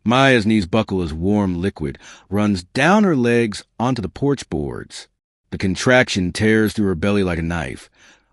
Maya's knees buckle as warm liquid runs down her legs onto the porch boards. The contraction tears through her belly like a knife,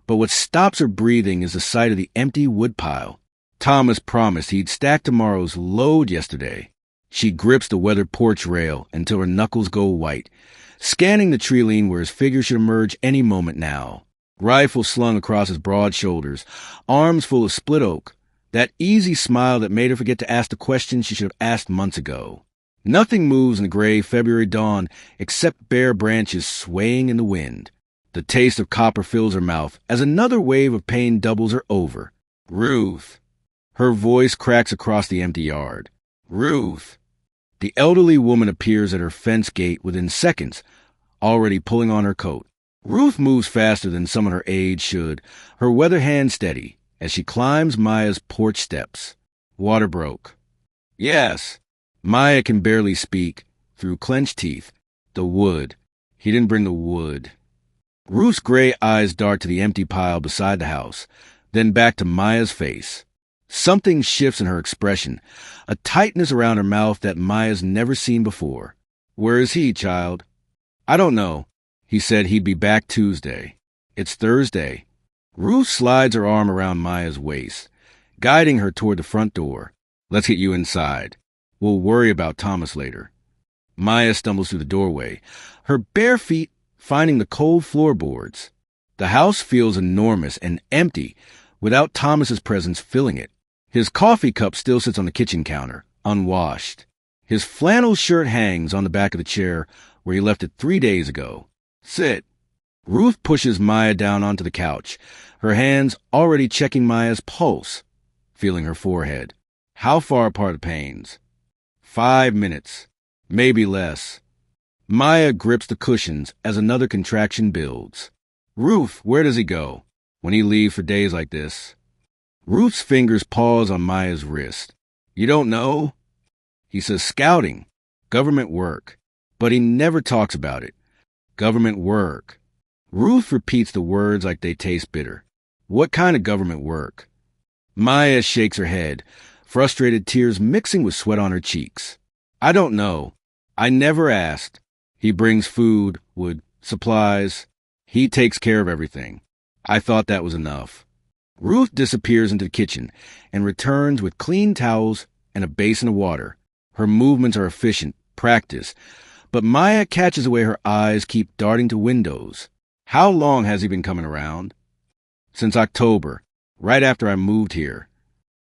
but what stops her breathing is the sight of the empty woodpile. Thomas promised he'd stack tomorrow's load yesterday. She grips the weathered porch rail until her knuckles go white, scanning the tree-line where his figure should emerge any moment now. Rifle slung across his broad shoulders, arms full of split oak, that easy smile that made her forget to ask the question she should have asked months ago. Nothing moves in the gray February dawn except bare branches swaying in the wind. The taste of copper fills her mouth as another wave of pain doubles her over. Ruth. Her voice cracks across the empty yard. Ruth. The elderly woman appears at her fence gate within seconds, already pulling on her coat. Ruth moves faster than someone her age should, her weather hand steady, as she climbs Maya's porch steps. Water broke. Yes. Maya can barely speak, through clenched teeth. The wood. He didn't bring the wood. Ruth's gray eyes dart to the empty pile beside the house, then back to Maya's face. Something shifts in her expression, a tightness around her mouth that Maya's never seen before. Where is he, child? I don't know. He said he'd be back Tuesday. It's Thursday. Ruth slides her arm around Maya's waist, guiding her toward the front door. Let's get you inside. We'll worry about Thomas later. Maya stumbles through the doorway, her bare feet finding the cold floorboards. The house feels enormous and empty, without Thomas's presence filling it. His coffee cup still sits on the kitchen counter, unwashed. His flannel shirt hangs on the back of the chair where he left it 3 days ago. Sit. Ruth pushes Maya down onto the couch, her hands already checking Maya's pulse, feeling her forehead. How far apart are the pains? 5 minutes, maybe less. Maya grips the cushions as another contraction builds. Ruth, where does he go when he leaves for days like this? Ruth's fingers pause on Maya's wrist. You don't know? He says scouting, government work, but he never talks about it. Government work. Ruth repeats the words like they taste bitter. What kind of government work? Maya shakes her head, frustrated tears mixing with sweat on her cheeks. I don't know. I never asked. He brings food, wood, supplies. He takes care of everything. I thought that was enough. Ruth disappears into the kitchen and returns with clean towels and a basin of water. Her movements are efficient, practiced, but Maya catches the way her eyes keep darting to windows. How long has he been coming around? Since October, right after I moved here.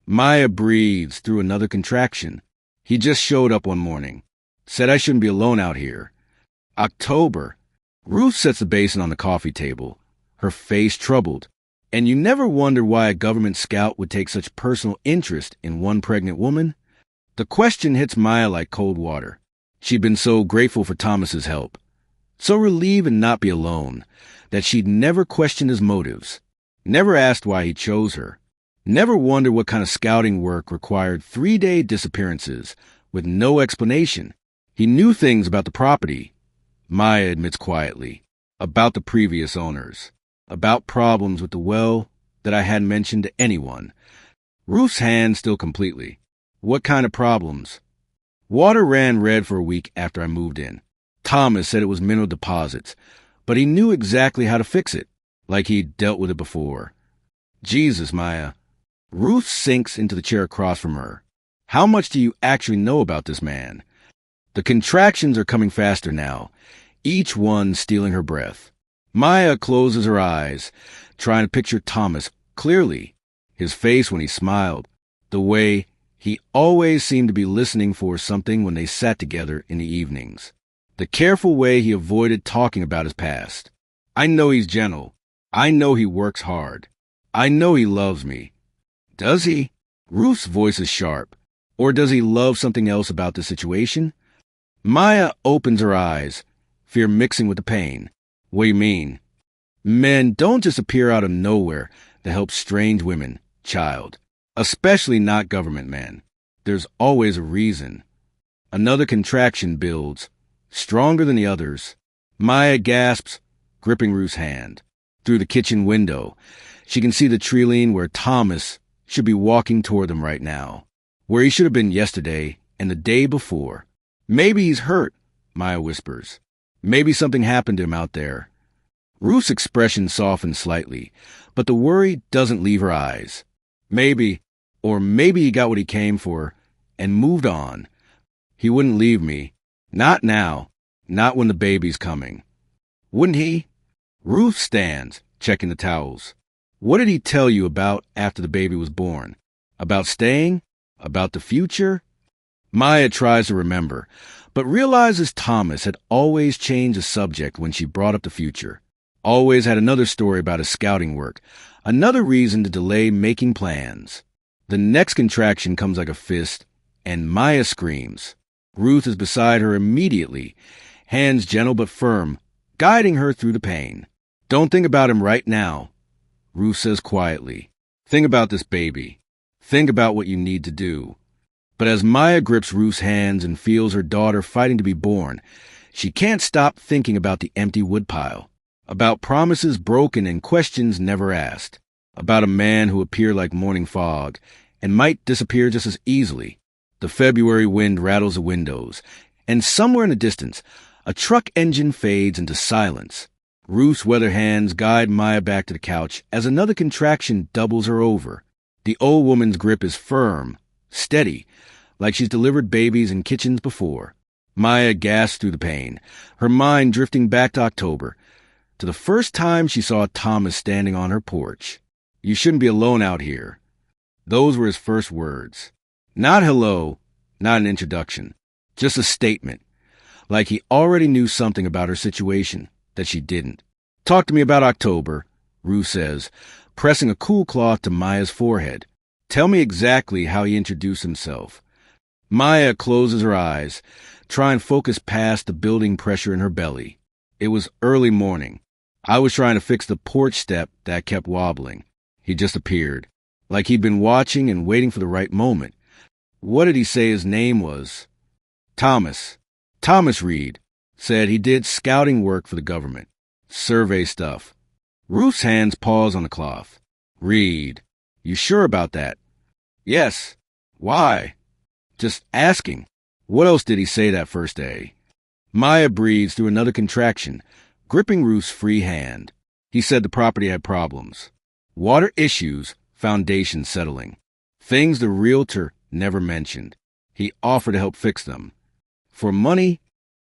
Maya breathes through another contraction. He just showed up one morning. Said I shouldn't be alone out here. October. Ruth sets the basin on the coffee table, her face troubled. And you never wonder why a government scout would take such personal interest in one pregnant woman? The question hits Maya like cold water. She'd been so grateful for Thomas's help, so relieved to not be alone, that she'd never questioned his motives, never asked why he chose her, never wondered what kind of scouting work required 3-day disappearances with no explanation. He knew things about the property, Maya admits quietly, about the previous owners, about problems with the well that I hadn't mentioned to anyone. Ruth's hand still completely. What kind of problems? Water ran red for a week after I moved in. Thomas said it was mineral deposits, but he knew exactly how to fix it, like he'd dealt with it before. Jesus, Maya. Ruth sinks into the chair across from her. How much do you actually know about this man? The contractions are coming faster now, each one stealing her breath. Maya closes her eyes, trying to picture Thomas clearly, his face when he smiled, the way he always seemed to be listening for something when they sat together in the evenings, the careful way he avoided talking about his past. I know he's gentle. I know he works hard. I know he loves me. Does he? Ruth's voice is sharp. Or does he love something else about the situation? Maya opens her eyes, fear mixing with the pain. What do you mean? Men don't just appear out of nowhere to help strange women, child. Especially not government men. There's always a reason. Another contraction builds, stronger than the others. Maya gasps, gripping Ruth's hand. Through the kitchen window, she can see the tree line where Thomas should be walking toward them right now. Where he should have been yesterday and the day before. Maybe he's hurt, Maya whispers. Maybe something happened to him out there. Ruth's expression softens slightly, but the worry doesn't leave her eyes. Maybe he got what he came for and moved on. He wouldn't leave me. Not now. Not when the baby's coming. Wouldn't he? Ruth stands, checking the towels. What did he tell you about after the baby was born? About staying? About the future? Maya tries to remember, but realizes Thomas had always changed the subject when she brought up the future. Always had another story about his scouting work, another reason to delay making plans. The next contraction comes like a fist, and Maya screams. Ruth is beside her immediately, hands gentle but firm, guiding her through the pain. Don't think about him right now, Ruth says quietly. Think about this baby. Think about what you need to do. But as Maya grips Ruth's hands and feels her daughter fighting to be born, she can't stop thinking about the empty woodpile, about promises broken and questions never asked, about a man who appeared like morning fog and might disappear just as easily. The February wind rattles the windows, and somewhere in the distance, a truck engine fades into silence. Ruth's weather hands guide Maya back to the couch as another contraction doubles her over. The old woman's grip is firm, steady, like she's delivered babies in kitchens before. Maya gasps through the pain, her mind drifting back to October, to the first time she saw Thomas standing on her porch. You shouldn't be alone out here. Those were his first words. Not hello, not an introduction, just a statement, like he already knew something about her situation that she didn't. Talk to me about October, Ruth says, pressing a cool cloth to Maya's forehead. Tell me exactly how he introduced himself. Maya closes her eyes, trying to focus past the building pressure in her belly. It was early morning. I was trying to fix the porch step that kept wobbling. He just appeared, like he'd been watching and waiting for the right moment. What did he say his name was? Thomas. Thomas Reed. Said he did scouting work for the government. Survey stuff. Ruth's hands pause on the cloth. Reed. You sure about that? Yes. Why? Just asking. What else did he say that first day? Maya breathes through another contraction, gripping Ruth's free hand. He said the property had problems. Water issues, foundation settling. Things the realtor never mentioned. He offered to help fix them. For money?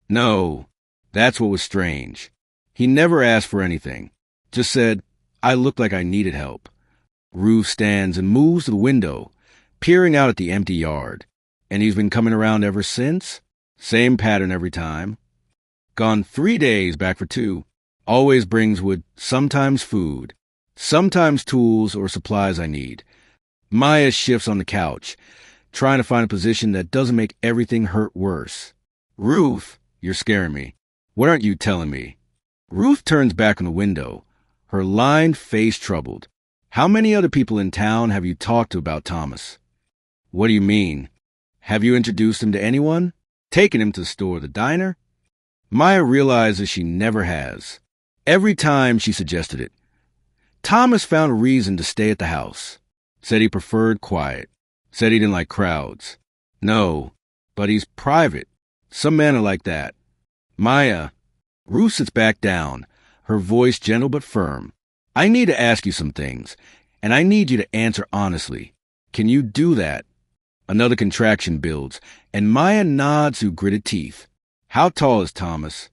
No. That's what was strange. He never asked for anything. Just said, I looked like I needed help. Ruth stands and moves to the window, peering out at the empty yard. And he's been coming around ever since? Same pattern every time. Gone 3 days, back for 2. Always brings wood, sometimes food, sometimes tools or supplies I need. Maya shifts on the couch, trying to find a position that doesn't make everything hurt worse. Ruth, you're scaring me. What aren't you telling me? Ruth turns back on the window, her lined face troubled. How many other people in town have you talked to about Thomas? What do you mean? Have you introduced him to anyone? Taken him to the store, the diner? Maya realizes she never has. Every time she suggested it. Thomas found a reason to stay at the house. Said he preferred quiet. Said he didn't like crowds. No, but he's private. Some men are like that. Maya. Ruth sits back down, her voice gentle but firm. I need to ask you some things, and I need you to answer honestly. Can you do that? Another contraction builds, and Maya nods through gritted teeth. How tall is Thomas?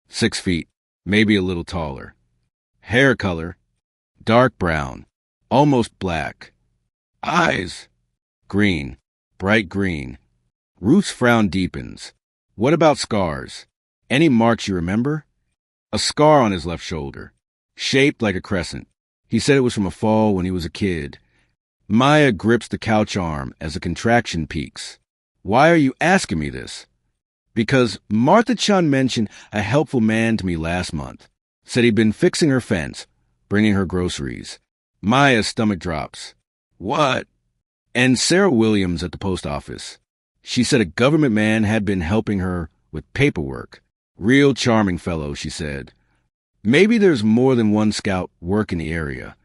6 feet, maybe a little taller. Hair color? Dark brown, almost black. Eyes? Green, bright green. Ruth's frown deepens. What about scars? Any marks you remember? A scar on his left shoulder, shaped like a crescent. He said it was from a fall when he was a kid. Maya grips the couch arm as a contraction peaks. Why are you asking me this? Because Martha Chun mentioned a helpful man to me last month. Said he'd been fixing her fence, bringing her groceries. Maya's stomach drops. What? And Sarah Williams at the post office. She said a government man had been helping her with paperwork. Real charming fellow, she said. Maybe there's more than one scout work in the area.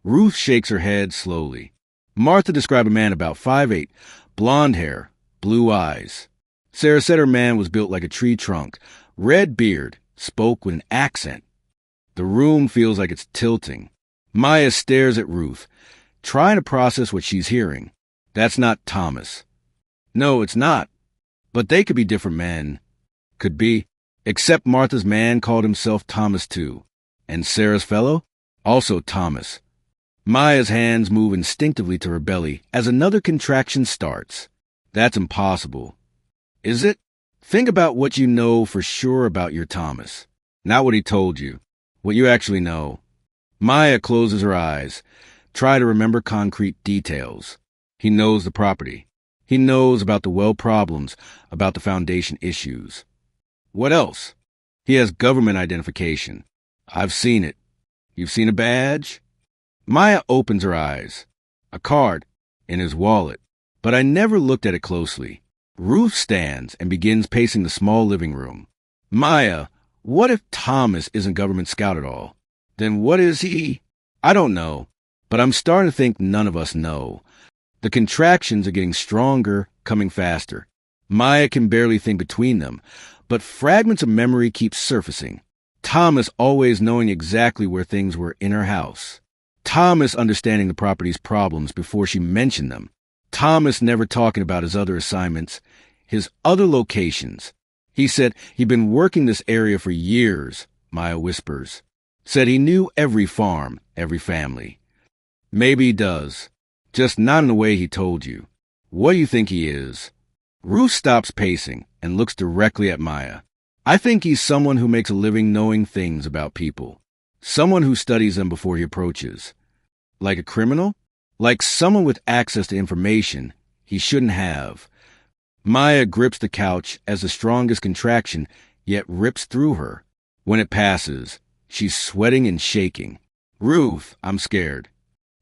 Ruth shakes her head slowly. Martha described a man about 5'8", blonde hair, blue eyes. Sarah said her man was built like a tree trunk, red beard, spoke with an accent. The room feels like it's tilting. Maya stares at Ruth, trying to process what she's hearing. That's not Thomas. No, it's not. But they could be different men. Could be. Except Martha's man called himself Thomas too. And Sarah's fellow? Also Thomas. Maya's hands move instinctively to her belly as another contraction starts. That's impossible. Is it? Think about what you know for sure about your Thomas. Not what he told you. What you actually know. Maya closes her eyes. Try to remember concrete details. He knows the property. He knows about the well problems, about the foundation issues. What else? He has government identification. I've seen it. You've seen a badge? Maya opens her eyes. A card. In his wallet. But I never looked at it closely. Ruth stands and begins pacing the small living room. Maya, what if Thomas isn't government scout at all? Then what is he? I don't know. But I'm starting to think none of us know. The contractions are getting stronger, coming faster. Maya can barely think between them, but fragments of memory keep surfacing. Thomas always knowing exactly where things were in her house. Thomas understanding the property's problems before she mentioned them. Thomas never talking about his other assignments, his other locations. He said he'd been working this area for years, Maya whispers. Said he knew every farm, every family. Maybe he does. Just not in the way he told you. What do you think he is? Ruth stops pacing and looks directly at Maya. I think he's someone who makes a living knowing things about people. Someone who studies them before he approaches. Like a criminal? Like someone with access to information he shouldn't have. Maya grips the couch as the strongest contraction, yet rips through her. When it passes, she's sweating and shaking. Ruth, I'm scared.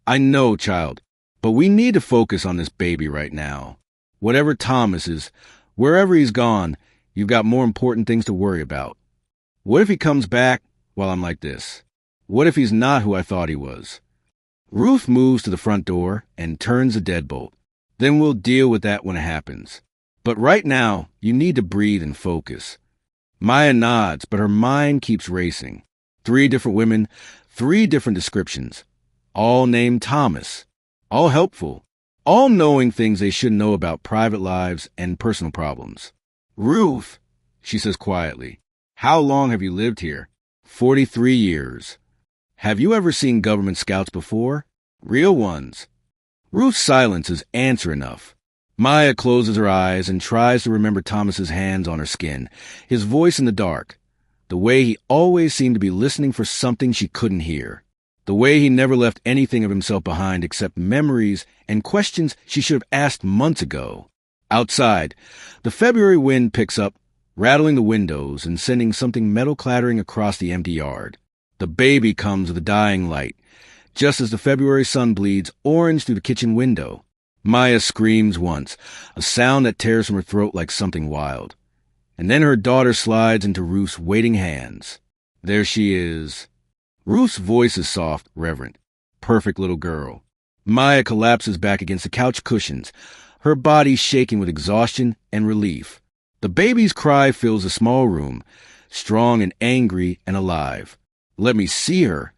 I know, child, but we need to focus on this baby right now. Whatever Thomas is, wherever he's gone, you've got more important things to worry about. What if he comes back while I'm like this? What if he's not who I thought he was? Ruth moves to the front door and turns the deadbolt. Then we'll deal with that when it happens. But right now, you need to breathe and focus. Maya nods, but her mind keeps racing. 3 different women, 3 different descriptions. All named Thomas. All helpful. All knowing things they should know about private lives and personal problems. Ruth, she says quietly, how long have you lived here? 43 years. Have you ever seen government scouts before? Real ones. Ruth's silence is answer enough. Maya closes her eyes and tries to remember Thomas's hands on her skin, his voice in the dark, the way he always seemed to be listening for something she couldn't hear, the way he never left anything of himself behind except memories and questions she should have asked months ago. Outside, the February wind picks up, rattling the windows and sending something metal clattering across the empty yard. The baby comes with a dying light, just as the February sun bleeds orange through the kitchen window. Maya screams once, a sound that tears from her throat like something wild. And then her daughter slides into Ruth's waiting hands. There she is. Ruth's voice is soft, reverent. Perfect little girl. Maya collapses back against the couch cushions, her body shaking with exhaustion and relief. The baby's cry fills the small room, strong and angry and alive. Let me see her.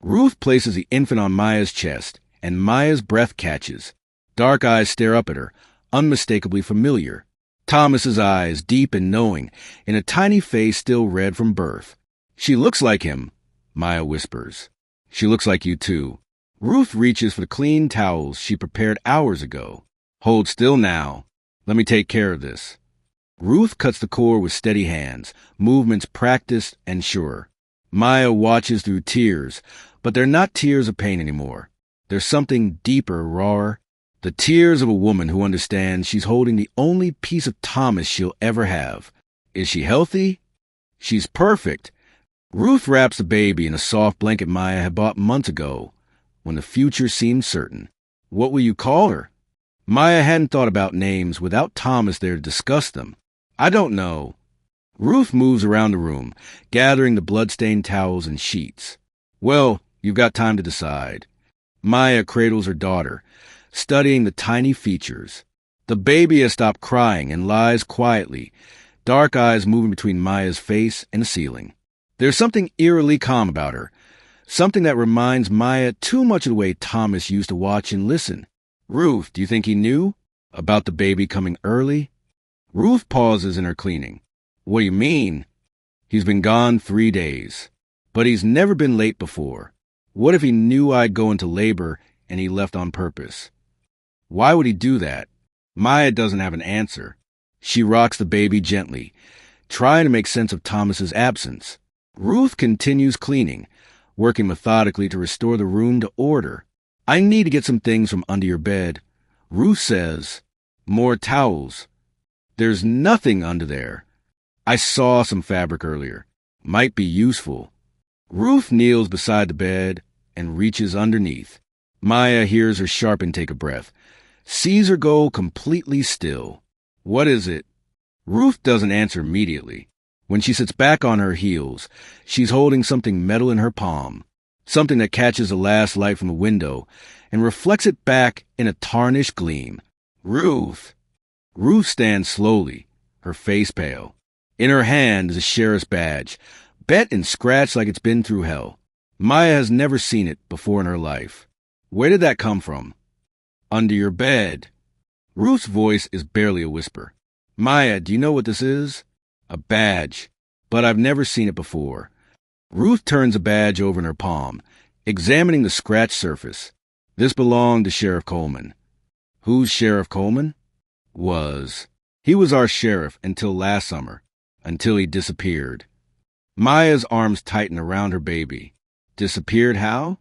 Ruth places the infant on Maya's chest, and Maya's breath catches. Dark eyes stare up at her, unmistakably familiar. Thomas's eyes, deep and knowing, in a tiny face still red from birth. She looks like him, Maya whispers. She looks like you too. Ruth reaches for the clean towels she prepared hours ago. Hold still now. Let me take care of this. Ruth cuts the cord with steady hands, movements practiced and sure. Maya watches through tears, but they're not tears of pain anymore. There's something deeper, rawer. The tears of a woman who understands she's holding the only piece of Thomas she'll ever have. Is she healthy? She's perfect. Ruth wraps the baby in a soft blanket Maya had bought months ago, when the future seemed certain. What will you call her? Maya hadn't thought about names without Thomas there to discuss them. I don't know. Ruth moves around the room, gathering the blood-stained towels and sheets. Well, you've got time to decide. Maya cradles her daughter, studying the tiny features. The baby has stopped crying and lies quietly, dark eyes moving between Maya's face and the ceiling. There's something eerily calm about her, something that reminds Maya too much of the way Thomas used to watch and listen. Ruth, do you think he knew about the baby coming early? Ruth pauses in her cleaning. What do you mean? He's been gone 3 days, but he's never been late before. What if he knew I'd go into labor and he left on purpose? Why would he do that? Maya doesn't have an answer. She rocks the baby gently, trying to make sense of Thomas's absence. Ruth continues cleaning, working methodically to restore the room to order. I need to get some things from under your bed. Ruth says, more towels. There's nothing under there. I saw some fabric earlier. Might be useful. Ruth kneels beside the bed and reaches underneath. Maya hears her sharp intake of breath, sees her go completely still. What is it? Ruth doesn't answer immediately. When she sits back on her heels, she's holding something metal in her palm, something that catches the last light from the window and reflects it back in a tarnished gleam. Ruth! Ruth stands slowly, her face pale. In her hand is a sheriff's badge, bent and scratched like it's been through hell. Maya has never seen it before in her life. Where did that come from? Under your bed. Ruth's voice is barely a whisper. Maya, do you know what this is? A badge, but I've never seen it before. Ruth turns the badge over in her palm, examining the scratched surface. This belonged to Sheriff Coleman. Who's Sheriff Coleman? He was our sheriff until last summer, until he disappeared. Maya's arms tighten around her baby. Disappeared how?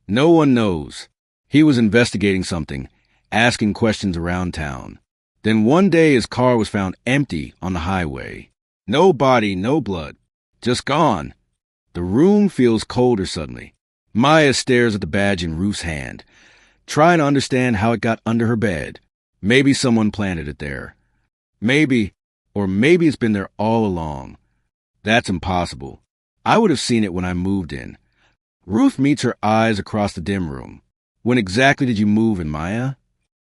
No one knows. He was investigating something, asking questions around town. Then one day his car was found empty on the highway. No body, no blood. Just gone. The room feels colder suddenly. Maya stares at the badge in Ruth's hand, trying to understand how it got under her bed. Maybe someone planted it there. Maybe it's been there all along. That's impossible. I would have seen it when I moved in. Ruth meets her eyes across the dim room. When exactly did you move in, Maya?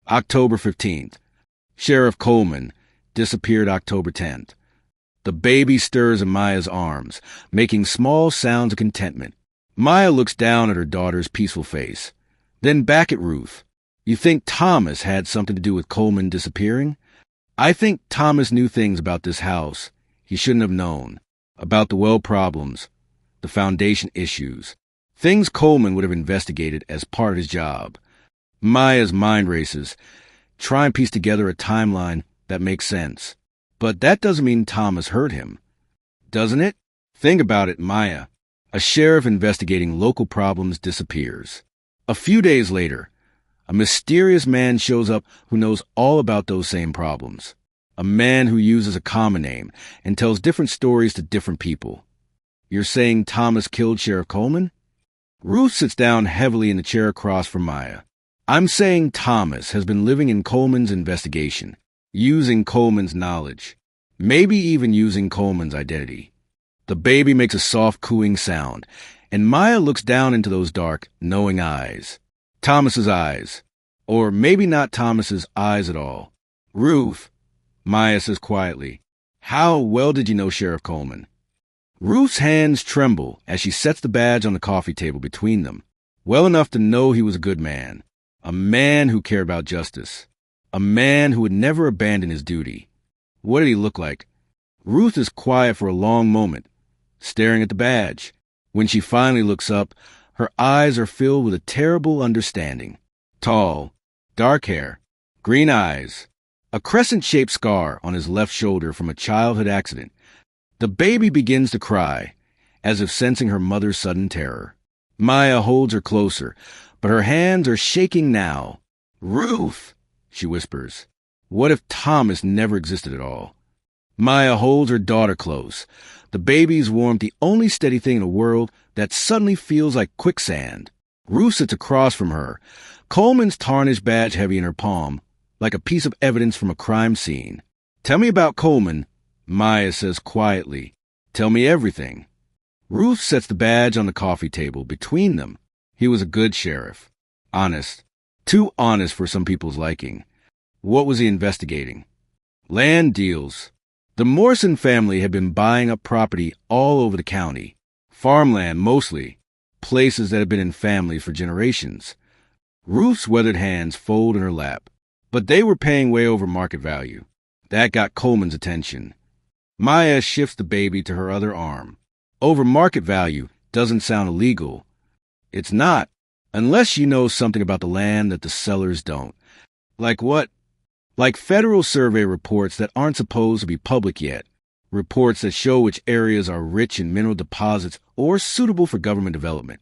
October 15th. Sheriff Coleman disappeared October 10th. The baby stirs in Maya's arms, making small sounds of contentment. Maya looks down at her daughter's peaceful face, then back at Ruth. You think Thomas had something to do with Coleman disappearing? I think Thomas knew things about this house he shouldn't have known, about the well problems, the foundation issues, things Coleman would have investigated as part of his job. Maya's mind races, trying to piece together a timeline that makes sense. But that doesn't mean Thomas hurt him, doesn't it? Think about it, Maya. A sheriff investigating local problems disappears. A few days later, a mysterious man shows up who knows all about those same problems. A man who uses a common name and tells different stories to different people. You're saying Thomas killed Sheriff Coleman? Ruth sits down heavily in the chair across from Maya. I'm saying Thomas has been living in Coleman's investigation, using Coleman's knowledge, maybe even using Coleman's identity. The baby makes a soft cooing sound, and Maya looks down into those dark, knowing eyes. Thomas's eyes. Or maybe not Thomas's eyes at all. Ruth, Maya says quietly, how well did you know Sheriff Coleman? Ruth's hands tremble as she sets the badge on the coffee table between them. Well enough to know he was a good man. A man who cared about justice. A man who would never abandon his duty. What did he look like? Ruth is quiet for a long moment, staring at the badge. When she finally looks up, her eyes are filled with a terrible understanding. Tall, dark hair, green eyes, a crescent-shaped scar on his left shoulder from a childhood accident. The baby begins to cry, as if sensing her mother's sudden terror. Maya holds her closer, but her hands are shaking now. Ruth, she whispers. What if Thomas never existed at all? Maya holds her daughter close, the baby's warmth the only steady thing in the world that suddenly feels like quicksand. Ruth sits across from her, Coleman's tarnished badge heavy in her palm, like a piece of evidence from a crime scene. Tell me about Coleman, Maya says quietly. Tell me everything. Ruth sets the badge on the coffee table between them. He was a good sheriff. Honest. Too honest for some people's liking. What was he investigating? Land deals. The Morrison family had been buying up property all over the county. Farmland, mostly. Places that had been in families for generations. Ruth's weathered hands fold in her lap. But they were paying way over market value. That got Coleman's attention. Maya shifts the baby to her other arm. Over market value doesn't sound illegal. It's not, unless you know something about the land that the sellers don't. Like what? Like federal survey reports that aren't supposed to be public yet. Reports that show which areas are rich in mineral deposits or suitable for government development.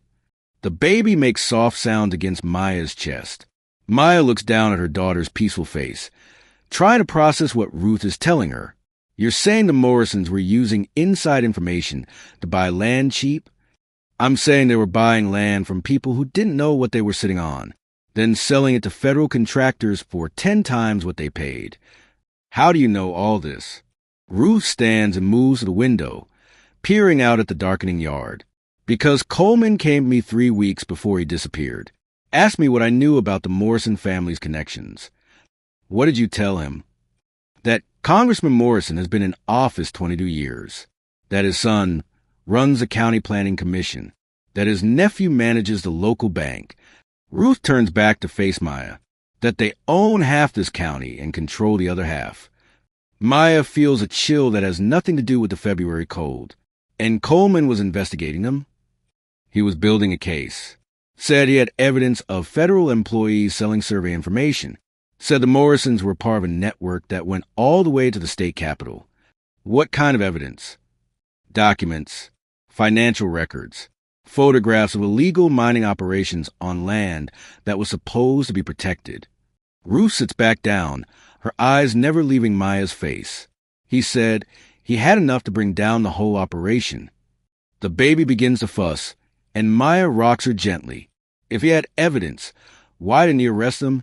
The baby makes soft sounds against Maya's chest. Maya looks down at her daughter's peaceful face, trying to process what Ruth is telling her. You're saying the Morrisons were using inside information to buy land cheap? I'm saying they were buying land from people who didn't know what they were sitting on, then selling it to federal contractors for 10 times what they paid. How do you know all this? Ruth stands and moves to the window, peering out at the darkening yard. Because Coleman came to me 3 weeks before he disappeared. Asked me what I knew about the Morrison family's connections. What did you tell him? That Congressman Morrison has been in office 22 years. That his son runs the county planning commission. That his nephew manages the local bank. Ruth turns back to face Maya. That they own half this county and control the other half. Maya feels a chill that has nothing to do with the February cold. And Coleman was investigating them? He was building a case. Said he had evidence of federal employees selling survey information. Said the Morrisons were part of a network that went all the way to the state capitol. What kind of evidence? Documents, financial records, photographs of illegal mining operations on land that was supposed to be protected. Ruth sits back down, her eyes never leaving Maya's face. He said he had enough to bring down the whole operation. The baby begins to fuss, and Maya rocks her gently. If he had evidence, why didn't he arrest them?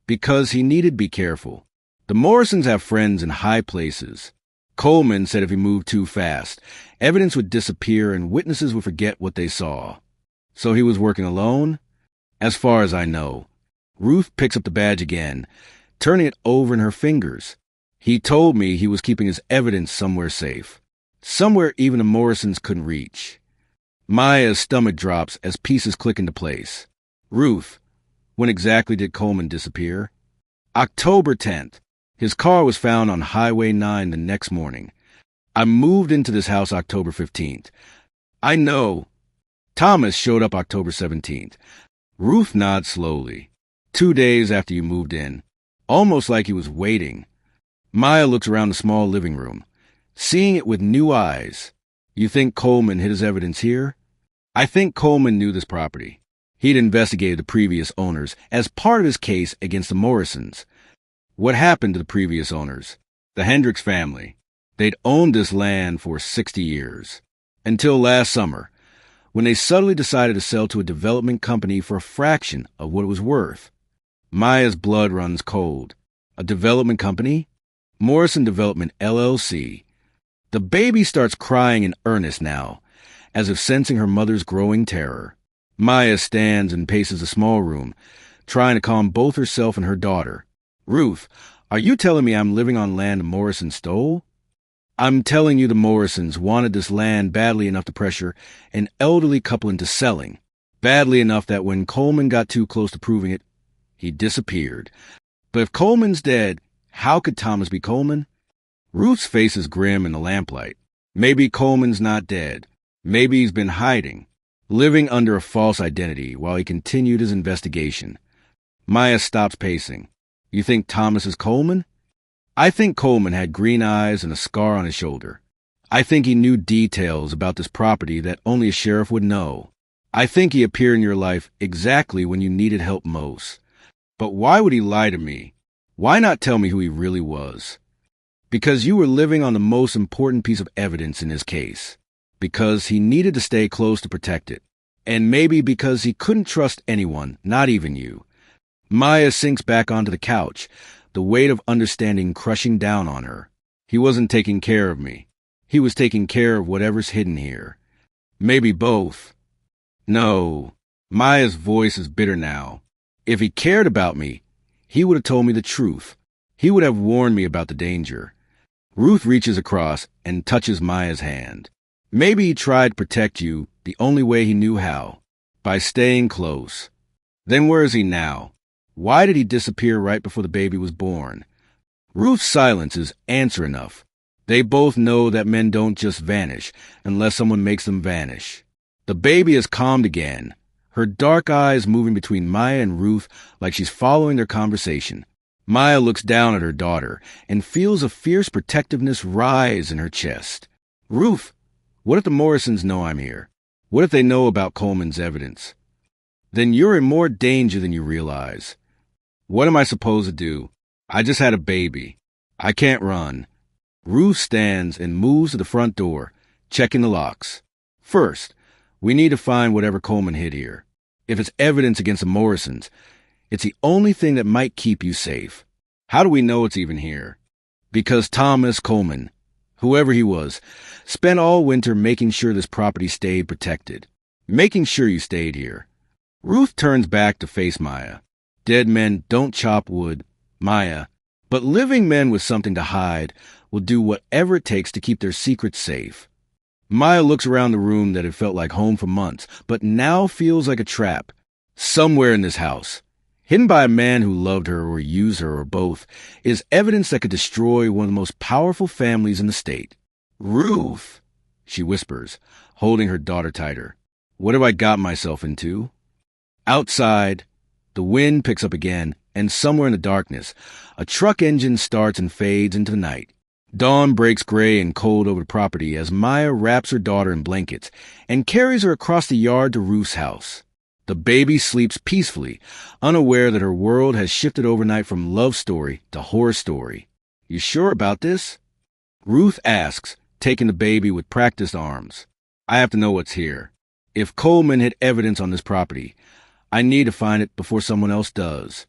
Because he needed to be careful. The Morrisons have friends in high places. Coleman said if he moved too fast, evidence would disappear and witnesses would forget what they saw. So he was working alone? As far as I know. Ruth picks up the badge again, turning it over in her fingers. He told me he was keeping his evidence somewhere safe. Somewhere even the Morrisons couldn't reach. Maya's stomach drops as pieces click into place. Ruth, when exactly did Coleman disappear? October 10th. His car was found on Highway 9 the next morning. I moved into this house October 15th. I know. Thomas showed up October 17th. Ruth nods slowly. 2 days after you moved in. Almost like he was waiting. Maya looks around the small living room, seeing it with new eyes. You think Coleman hid his evidence here? I think Coleman knew this property. He'd investigated the previous owners as part of his case against the Morrisons. What happened to the previous owners? The Hendricks family. They'd owned this land for 60 years. Until last summer, when they suddenly decided to sell to a development company for a fraction of what it was worth. Maya's blood runs cold. A development company? Morrison Development, LLC. The baby starts crying in earnest now, as if sensing her mother's growing terror. Maya stands and paces the small room, trying to calm both herself and her daughter. Ruth, are you telling me I'm living on land the Morrisons stole? I'm telling you the Morrisons wanted this land badly enough to pressure an elderly couple into selling. Badly enough that when Coleman got too close to proving it, he disappeared. But if Coleman's dead, how could Thomas be Coleman? Ruth's face is grim in the lamplight. Maybe Coleman's not dead. Maybe he's been hiding, living under a false identity while he continued his investigation. Maya stops pacing. You think Thomas is Coleman? I think Coleman had green eyes and a scar on his shoulder. I think he knew details about this property that only a sheriff would know. I think he appeared in your life exactly when you needed help most. But why would he lie to me? Why not tell me who he really was? Because you were living on the most important piece of evidence in his case. Because he needed to stay close to protect it. And maybe because he couldn't trust anyone, not even you. Maya sinks back onto the couch, the weight of understanding crushing down on her. He wasn't taking care of me. He was taking care of whatever's hidden here. Maybe both. No. Maya's voice is bitter now. If he cared about me, he would have told me the truth. He would have warned me about the danger. Ruth reaches across and touches Maya's hand. Maybe he tried to protect you the only way he knew how, by staying close. Then where is he now? Why did he disappear right before the baby was born? Ruth's silence is answer enough. They both know that men don't just vanish unless someone makes them vanish. The baby is calmed again, her dark eyes moving between Maya and Ruth like she's following their conversation. Maya looks down at her daughter and feels a fierce protectiveness rise in her chest. Ruth, what if the Morrisons know I'm here? What if they know about Coleman's evidence? Then you're in more danger than you realize. What am I supposed to do? I just had a baby. I can't run. Ruth stands and moves to the front door, checking the locks. First, we need to find whatever Coleman hid here. If it's evidence against the Morrisons, it's the only thing that might keep you safe. How do we know it's even here? Because Thomas Coleman, whoever he was, spent all winter making sure this property stayed protected, making sure you stayed here. Ruth turns back to face Maya. Dead men don't chop wood, Maya, but living men with something to hide will do whatever it takes to keep their secrets safe. Maya looks around the room that had felt like home for months, but now feels like a trap. Somewhere in this house, hidden by a man who loved her or used her or both, is evidence that could destroy one of the most powerful families in the state. Ruth, she whispers, holding her daughter tighter. What have I got myself into? Outside, the wind picks up again, and somewhere in the darkness, a truck engine starts and fades into the night. Dawn breaks gray and cold over the property as Maya wraps her daughter in blankets and carries her across the yard to Ruth's house. The baby sleeps peacefully, unaware that her world has shifted overnight from love story to horror story. You sure about this? Ruth asks, taking the baby with practiced arms. I have to know what's here. If Coleman hid evidence on this property, I need to find it before someone else does.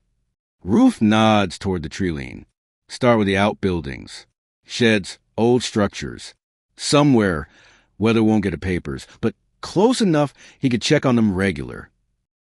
Ruth nods toward the treeline. Start with the outbuildings. Sheds, old structures. Somewhere, Weather won't get the papers, but close enough he could check on them regular.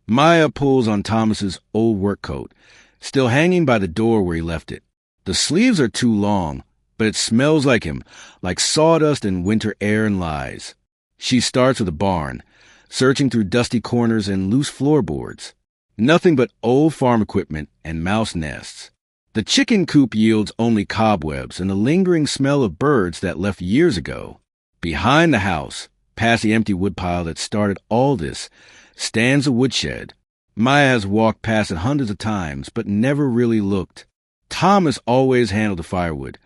Maya pulls on Thomas's old work coat, still hanging by the door where he left it. The sleeves are too long, but it smells like him, like sawdust and winter air and lies. She starts with a barn, searching through dusty corners and loose floorboards. Nothing but old farm equipment and mouse nests. The chicken coop yields only cobwebs and the lingering smell of birds that left years ago. Behind the house, past the empty woodpile that started all this, stands a woodshed. Maya has walked past it hundreds of times, but never really looked. Thomas always handled the firewood,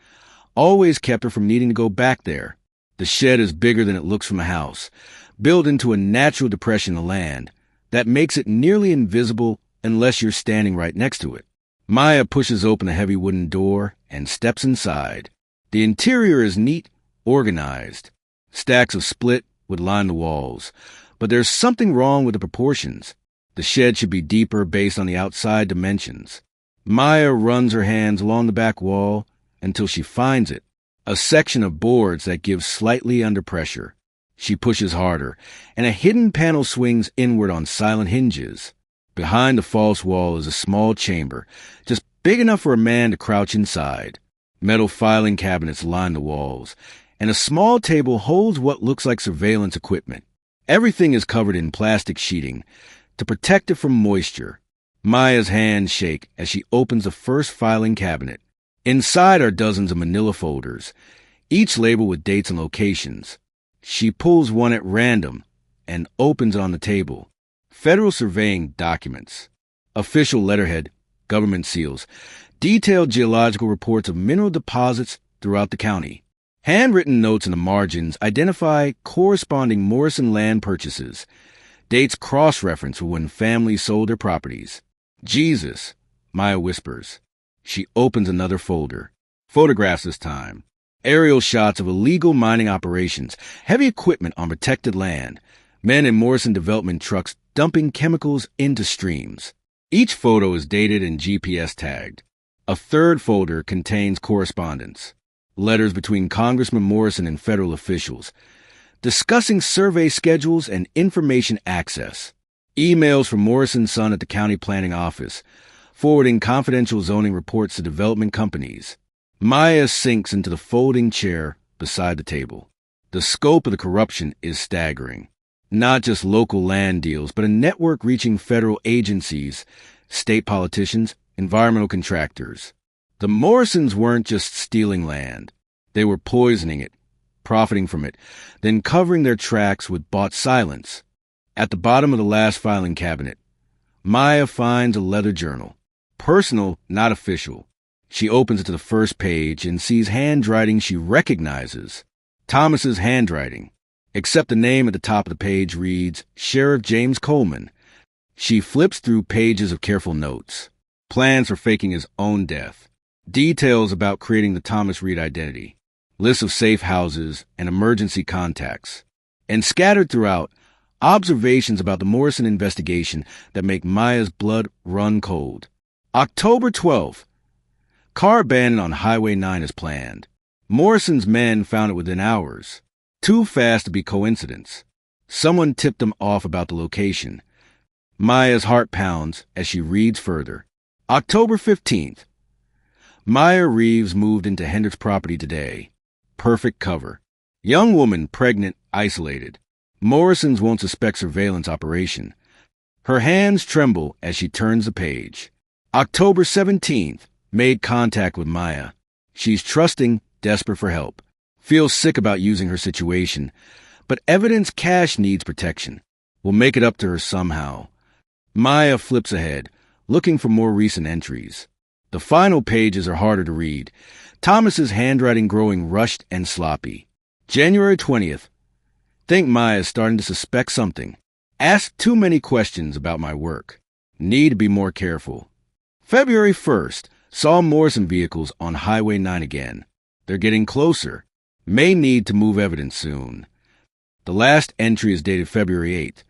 always kept her from needing to go back there. The shed is bigger than it looks from the house, built into a natural depression in the land that makes it nearly invisible unless you're standing right next to it. Maya pushes open a heavy wooden door and steps inside. The interior is neat, organized. Stacks of split would line the walls, but there's something wrong with the proportions. The shed should be deeper based on the outside dimensions. Maya runs her hands along the back wall until she finds it, a section of boards that gives slightly under pressure. She pushes harder, and a hidden panel swings inward on silent hinges. Behind the false wall is a small chamber, just big enough for a man to crouch inside. Metal filing cabinets line the walls, and a small table holds what looks like surveillance equipment. Everything is covered in plastic sheeting to protect it from moisture. Maya's hands shake as she opens the first filing cabinet. Inside are dozens of manila folders, each labeled with dates and locations. She pulls one at random and opens it on the table. Federal surveying documents, official letterhead, government seals, detailed geological reports of mineral deposits throughout the county. Handwritten notes in the margins identify corresponding Morrison land purchases. Dates cross-reference for when families sold their properties. Jesus, Maya whispers. She opens another folder. Photographs this time. Aerial shots of illegal mining operations, heavy equipment on protected land, men in Morrison development trucks dumping chemicals into streams. Each photo is dated and GPS tagged. A third folder contains correspondence. Letters between Congressman Morrison and federal officials, discussing survey schedules and information access. Emails from Morrison's son at the county planning office, forwarding confidential zoning reports to development companies. Maya sinks into the folding chair beside the table. The scope of the corruption is staggering. Not just local land deals, but a network reaching federal agencies, state politicians, environmental contractors. The Morrisons weren't just stealing land. They were poisoning it, profiting from it, then covering their tracks with bought silence. At the bottom of the last filing cabinet, Maya finds a leather journal. Personal, not official. She opens it to the first page and sees handwriting she recognizes. Thomas's handwriting. Except the name at the top of the page reads, Sheriff James Coleman. She flips through pages of careful notes. Plans for faking his own death. Details about creating the Thomas Reed identity. Lists of safe houses and emergency contacts. And scattered throughout, observations about the Morrison investigation that make Maya's blood run cold. October 12th. Car abandoned on Highway 9 as planned. Morrison's men found it within hours. Too fast to be coincidence. Someone tipped them off about the location. Maya's heart pounds as she reads further. October 15th. Maya Reeves moved into Hendricks' property today. Perfect cover. Young woman, pregnant, isolated. Morrisons won't suspect surveillance operation. Her hands tremble as she turns the page. October 17th. Made contact with Maya. She's trusting, desperate for help. Feels sick about using her situation, but evidence cache needs protection. We'll make it up to her somehow. Maya flips ahead, looking for more recent entries. The final pages are harder to read. Thomas's handwriting growing rushed and sloppy. January 20th. Think Maya's starting to suspect something. Asked too many questions about my work. Need to be more careful. February 1st. Saw Morrison vehicles on Highway 9 again. They're getting closer. May need to move evidence soon. The last entry is dated February 8th.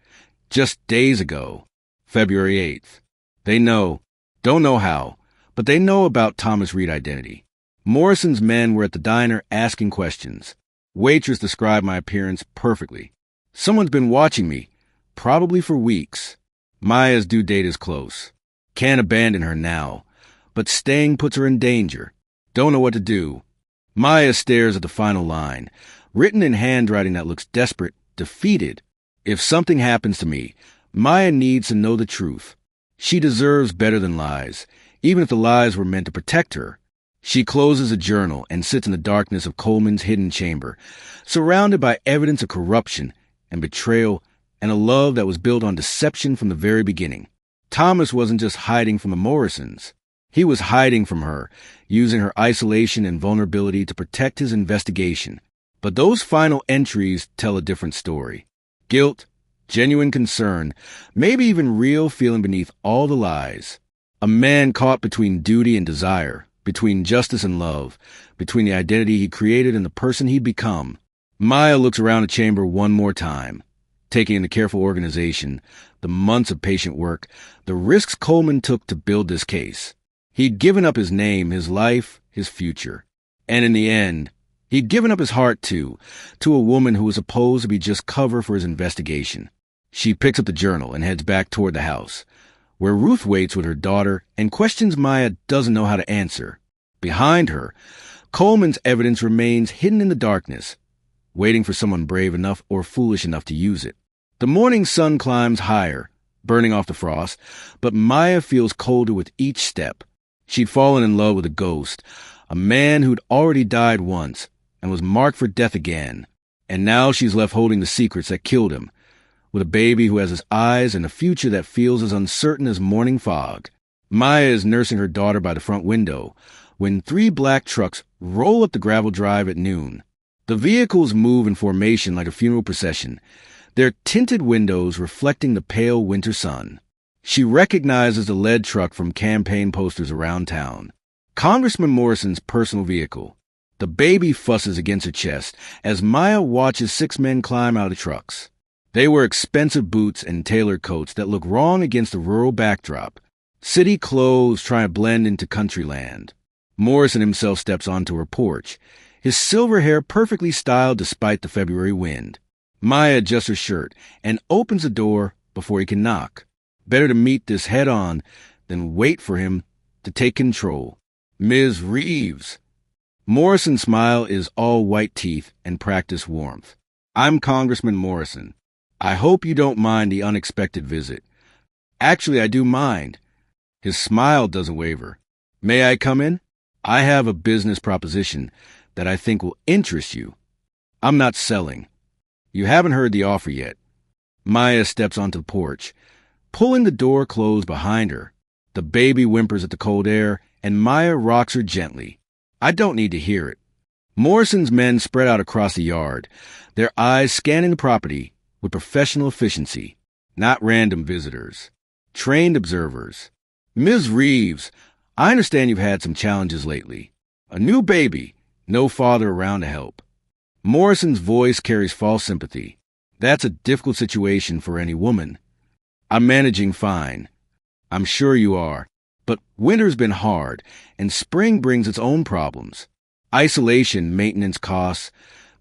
Just days ago. February 8th. They know. Don't know how. But they know about Thomas Reed identity. Morrison's men were at the diner asking questions. Waitress described my appearance perfectly. Someone's been watching me. Probably for weeks. Maya's due date is close. Can't abandon her now. But staying puts her in danger. Don't know what to do. Maya stares at the final line, written in handwriting that looks desperate, defeated. If something happens to me, Maya needs to know the truth. She deserves better than lies, even if the lies were meant to protect her. She closes a journal and sits in the darkness of Coleman's hidden chamber, surrounded by evidence of corruption and betrayal and a love that was built on deception from the very beginning. Thomas wasn't just hiding from the Morrisons. He was hiding from her, using her isolation and vulnerability to protect his investigation. But those final entries tell a different story. Guilt, genuine concern, maybe even real feeling beneath all the lies. A man caught between duty and desire, between justice and love, between the identity he created and the person he'd become. Maya looks around the chamber one more time, taking into careful organization, the months of patient work, the risks Coleman took to build this case. He'd given up his name, his life, his future. And in the end, he'd given up his heart, too, to a woman who was supposed to be just cover for his investigation. She picks up the journal and heads back toward the house, where Ruth waits with her daughter and questions Maya doesn't know how to answer. Behind her, Coleman's evidence remains hidden in the darkness, waiting for someone brave enough or foolish enough to use it. The morning sun climbs higher, burning off the frost, but Maya feels colder with each step. She'd fallen in love with a ghost, a man who'd already died once and was marked for death again. And now she's left holding the secrets that killed him, with a baby who has his eyes and a future that feels as uncertain as morning fog. Maya is nursing her daughter by the front window when 3 black trucks roll up the gravel drive at noon. The vehicles move in formation like a funeral procession, their tinted windows reflecting the pale winter sun. She recognizes the lead truck from campaign posters around town. Congressman Morrison's personal vehicle. The baby fusses against her chest as Maya watches 6 men climb out of the trucks. They wear expensive boots and tailored coats that look wrong against the rural backdrop. City clothes trying to blend into country land. Morrison himself steps onto her porch, his silver hair perfectly styled despite the February wind. Maya adjusts her shirt and opens the door before he can knock. Better to meet this head-on then wait for him to take control. Ms. Reeves. Morrison's smile is all white teeth and practiced warmth. I'm Congressman Morrison. I hope you don't mind the unexpected visit. Actually, I do mind. His smile doesn't waver. May I come in? I have a business proposition that I think will interest you. I'm not selling. You haven't heard the offer yet. Maya steps onto the porch, pulling the door closed behind her. The baby whimpers at the cold air, and Maya rocks her gently. I don't need to hear it. Morrison's men spread out across the yard, their eyes scanning the property with professional efficiency, not random visitors, trained observers. Ms. Reeves, I understand you've had some challenges lately. A new baby, no father around to help. Morrison's voice carries false sympathy. That's a difficult situation for any woman. I'm managing fine. I'm sure you are. But winter's been hard, and spring brings its own problems. Isolation, maintenance costs,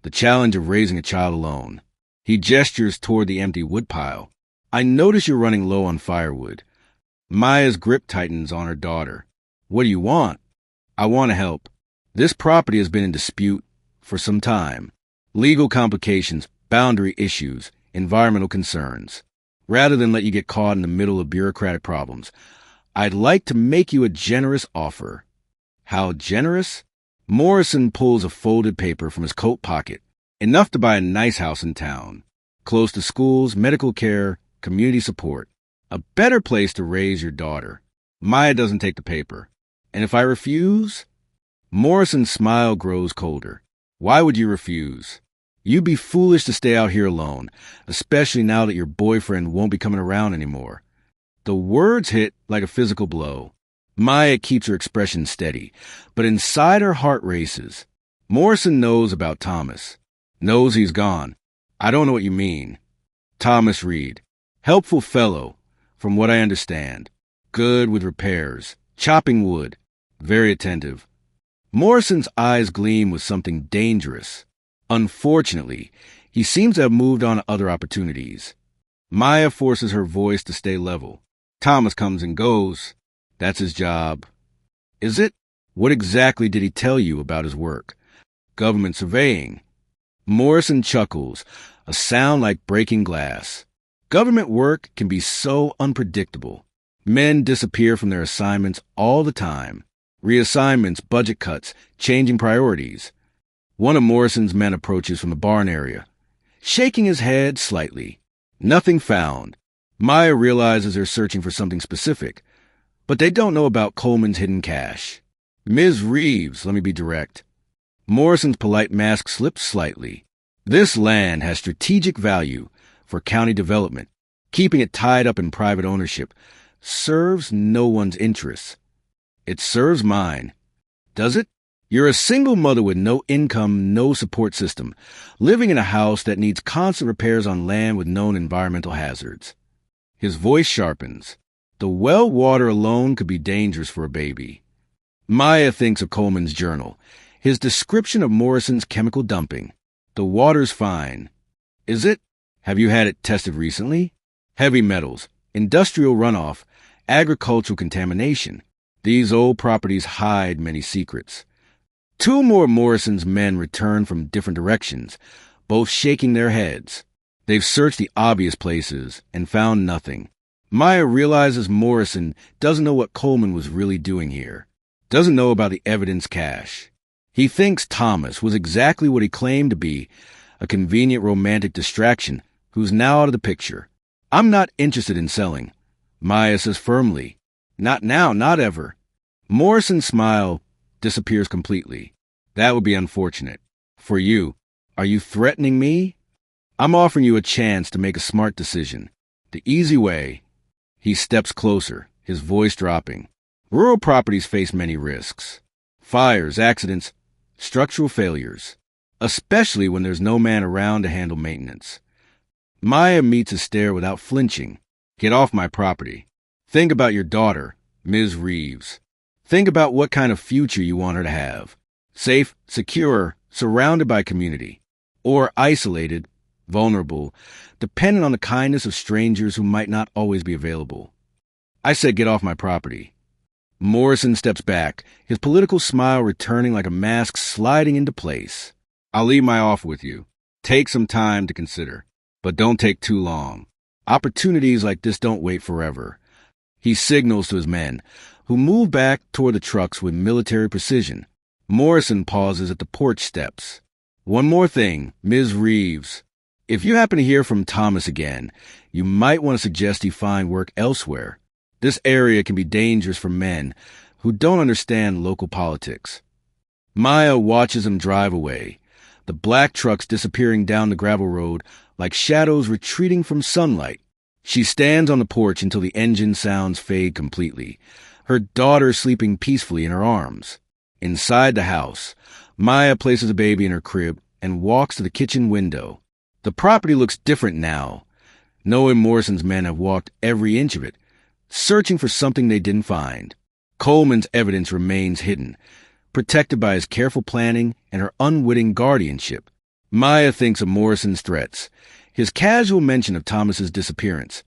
the challenge of raising a child alone. He gestures toward the empty woodpile. I notice you're running low on firewood. Maya's grip tightens on her daughter. What do you want? I want to help. This property has been in dispute for some time. Legal complications, boundary issues, environmental concerns. Rather than let you get caught in the middle of bureaucratic problems, I'd like to make you a generous offer. How generous? Morrison pulls a folded paper from his coat pocket, enough to buy a nice house in town, close to schools, medical care, community support. A better place to raise your daughter. Maya doesn't take the paper. And if I refuse? Morrison's smile grows colder. Why would you refuse? You'd be foolish to stay out here alone, especially now that your boyfriend won't be coming around anymore. The words hit like a physical blow. Maya keeps her expression steady, but inside her heart races. Morrison knows about Thomas. Knows he's gone. I don't know what you mean. Thomas Reed. Helpful fellow, from what I understand. Good with repairs. Chopping wood. Very attentive. Morrison's eyes gleam with something dangerous. Unfortunately, he seems to have moved on to other opportunities. Maya forces her voice to stay level. Thomas comes and goes. That's his job. Is it? What exactly did he tell you about his work? Government surveying. Morrison chuckles, a sound like breaking glass. Government work can be so unpredictable. Men disappear from their assignments all the time. Reassignments, budget cuts, changing priorities. One of Morrison's men approaches from the barn area, shaking his head slightly. Nothing found. Maya realizes they're searching for something specific, but they don't know about Coleman's hidden cache. Ms. Reeves, let me be direct. Morrison's polite mask slips slightly. This land has strategic value for county development. Keeping it tied up in private ownership serves no one's interests. It serves mine. Does it? You're a single mother with no income, no support system, living in a house that needs constant repairs on land with known environmental hazards. His voice sharpens. The well water alone could be dangerous for a baby. Maya thinks of Coleman's journal, his description of Morrison's chemical dumping. The water's fine. Is it? Have you had it tested recently? Heavy metals, industrial runoff, agricultural contamination. These old properties hide many secrets. Two more Morrison's men return from different directions, both shaking their heads. They've searched the obvious places and found nothing. Maya realizes Morrison doesn't know what Coleman was really doing here. Doesn't know about the evidence cache. He thinks Thomas was exactly what he claimed to be, a convenient romantic distraction who's now out of the picture. I'm not interested in selling. Maya says firmly. Not now, not ever. Morrison's smile disappears completely. That would be unfortunate. For you. Are you threatening me? I'm offering you a chance to make a smart decision. The easy way. He steps closer, his voice dropping. Rural properties face many risks. Fires, accidents, structural failures. Especially when there's no man around to handle maintenance. Maya meets his stare without flinching. Get off my property. Think about your daughter, Ms. Reeves. Think about what kind of future you want her to have. Safe, secure, surrounded by community. Or isolated, vulnerable, dependent on the kindness of strangers who might not always be available. I said get off my property. Morrison steps back, his political smile returning like a mask sliding into place. I'll leave my offer with you. Take some time to consider, but don't take too long. Opportunities like this don't wait forever. He signals to his men, who move back toward the trucks with military precision. Morrison pauses at the porch steps. One more thing, Ms. Reeves. If you happen to hear from Thomas again, you might want to suggest he find work elsewhere. This area can be dangerous for men who don't understand local politics. Maya watches him drive away, the black trucks disappearing down the gravel road like shadows retreating from sunlight. She stands on the porch until the engine sounds fade completely, her daughter sleeping peacefully in her arms. Inside the house, Maya places a baby in her crib and walks to the kitchen window. The property looks different now, knowing Morrison's men have walked every inch of it, searching for something they didn't find. Coleman's evidence remains hidden, protected by his careful planning and her unwitting guardianship. Maya thinks of Morrison's threats, his casual mention of Thomas's disappearance,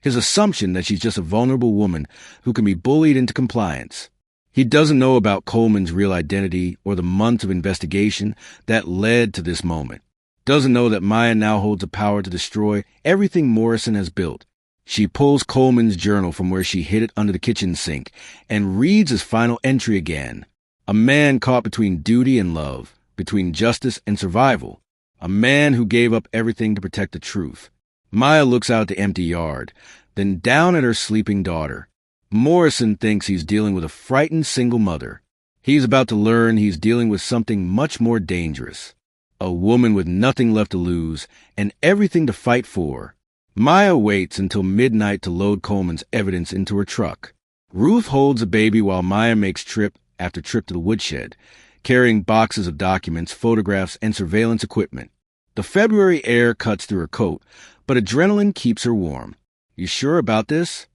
his assumption that she's just a vulnerable woman who can be bullied into compliance. He doesn't know about Coleman's real identity or the months of investigation that led to this moment. Doesn't know that Maya now holds the power to destroy everything Morrison has built. She pulls Coleman's journal from where she hid it under the kitchen sink and reads his final entry again. A man caught between duty and love, between justice and survival. A man who gave up everything to protect the truth. Maya looks out at the empty yard, then down at her sleeping daughter. Morrison thinks he's dealing with a frightened single mother. He's about to learn he's dealing with something much more dangerous. A woman with nothing left to lose and everything to fight for. Maya waits until midnight to load Coleman's evidence into her truck. Ruth holds the baby while Maya makes trip after trip to the woodshed, carrying boxes of documents, photographs, and surveillance equipment. The February air cuts through her coat, but adrenaline keeps her warm. You sure about this?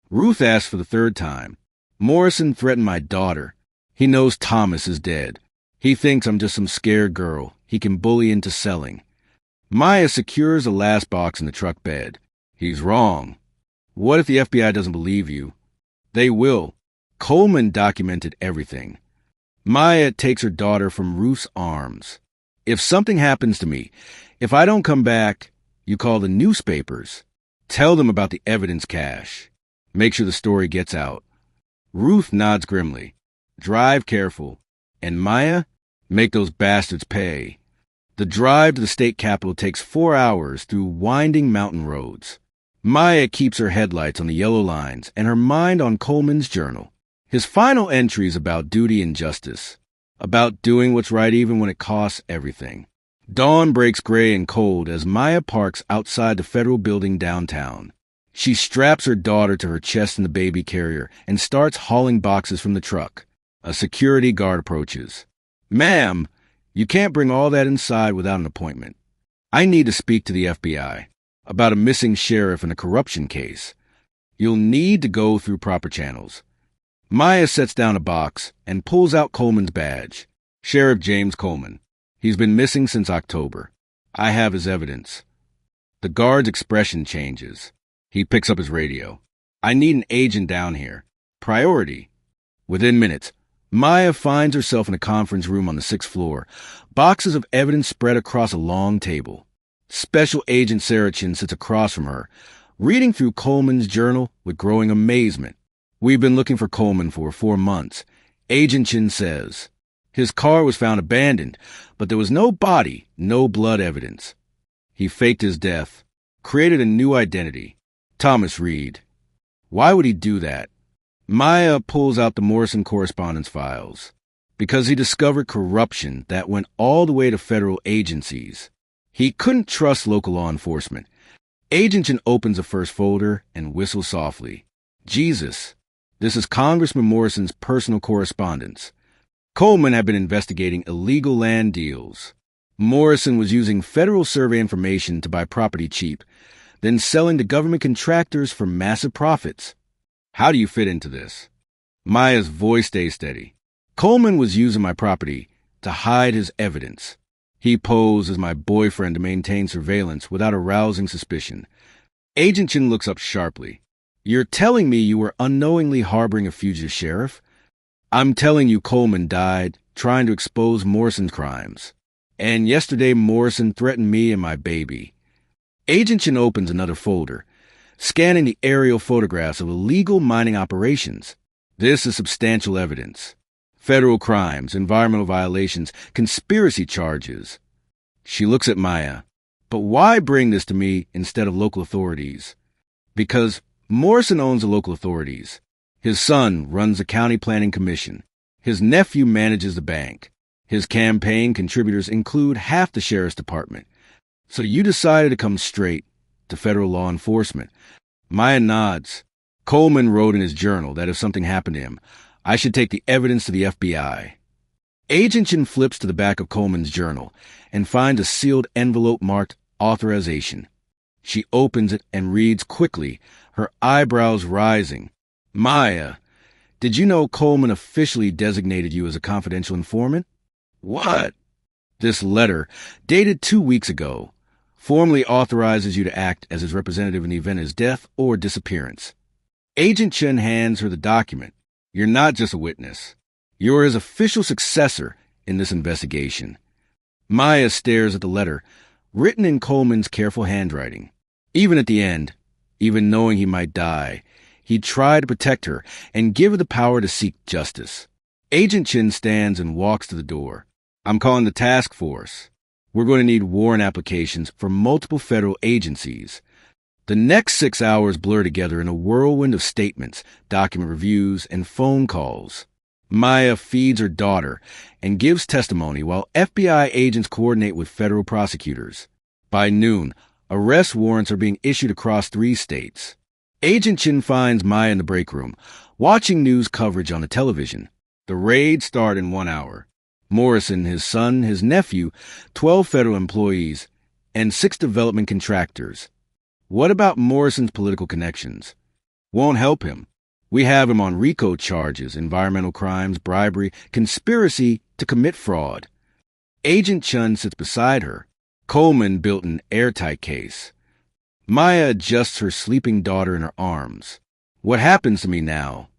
Ruth asks for the third time. Morrison threatened my daughter. He knows Thomas is dead. He thinks I'm just some scared girl he can bully into selling. Maya secures the last box in the truck bed. He's wrong. What if the FBI doesn't believe you? They will. Coleman documented everything. Maya takes her daughter from Ruth's arms. If something happens to me, if I don't come back, you call the newspapers. Tell them about the evidence cache. Make sure the story gets out. Ruth nods grimly. Drive careful. And Maya, make those bastards pay. The drive to the state capitol takes 4 hours through winding mountain roads. Maya keeps her headlights on the yellow lines and her mind on Coleman's journal. His final entry is about duty and justice, about doing what's right even when it costs everything. Dawn breaks gray and cold as Maya parks outside the federal building downtown. She straps her daughter to her chest in the baby carrier and starts hauling boxes from the truck. A security guard approaches. Ma'am, you can't bring all that inside without an appointment. I need to speak to the FBI about a missing sheriff in a corruption case. You'll need to go through proper channels. Maya sets down a box and pulls out Coleman's badge. Sheriff James Coleman. He's been missing since October. I have his evidence. The guard's expression changes. He picks up his radio. I need an agent down here. Priority. Within minutes, Maya finds herself in a conference room on the 6th floor, boxes of evidence spread across a long table. Special Agent Sarah Chin sits across from her, reading through Coleman's journal with growing amazement. We've been looking for Coleman for 4 months, Agent Chin says. His car was found abandoned, but there was no body, no blood evidence. He faked his death, created a new identity, Thomas Reed. Why would he do that? Maya pulls out the Morrison correspondence files. Because he discovered corruption that went all the way to federal agencies. He couldn't trust local law enforcement. Agent Chin opens the first folder and whistles softly. Jesus. This is Congressman Morrison's personal correspondence. Coleman had been investigating illegal land deals. Morrison was using federal survey information to buy property cheap, then selling to government contractors for massive profits. How do you fit into this? Maya's voice stays steady. Coleman was using my property to hide his evidence. He posed as my boyfriend to maintain surveillance without arousing suspicion. Agent Chin looks up sharply. You're telling me you were unknowingly harboring a fugitive sheriff? I'm telling you Coleman died trying to expose Morrison's crimes. And yesterday Morrison threatened me and my baby. Agent Chin opens another folder, scanning the aerial photographs of illegal mining operations. This is substantial evidence. Federal crimes, environmental violations, conspiracy charges. She looks at Maya. But why bring this to me instead of local authorities? Because Morrison owns the local authorities. His son runs the county planning commission. His nephew manages the bank. His campaign contributors include half the sheriff's department. So you decided to come straight to federal law enforcement. Maya nods. Coleman wrote in his journal that if something happened to him, I should take the evidence to the FBI. Agent Chin flips to the back of Coleman's journal and finds a sealed envelope marked authorization. She opens it and reads quickly, her eyebrows rising. Maya, did you know Coleman officially designated you as a confidential informant? What? This letter, dated 2 weeks ago, formally authorizes you to act as his representative in the event of his death or disappearance. Agent Chen hands her the document. You're not just a witness. You're his official successor in this investigation. Maya stares at the letter, written in Coleman's careful handwriting. Even at the end, even knowing he might die, he tried to protect her and give her the power to seek justice. Agent Chin stands and walks to the door. I'm calling the task force. We're going to need warrant applications for multiple federal agencies. The next 6 hours blur together in a whirlwind of statements, document reviews, and phone calls. Maya feeds her daughter and gives testimony while FBI agents coordinate with federal prosecutors. By noon, arrest warrants are being issued across 3 states. Agent Chin finds Maya in the break room, watching news coverage on the television. The raids start in 1 hour. Morrison, his son, his nephew, 12 federal employees, and 6 development contractors. What about Morrison's political connections? Won't help him. We have him on RICO charges, environmental crimes, bribery, conspiracy to commit fraud. Agent Chun sits beside her. Coleman built an airtight case. Maya adjusts her sleeping daughter in her arms. What happens to me now?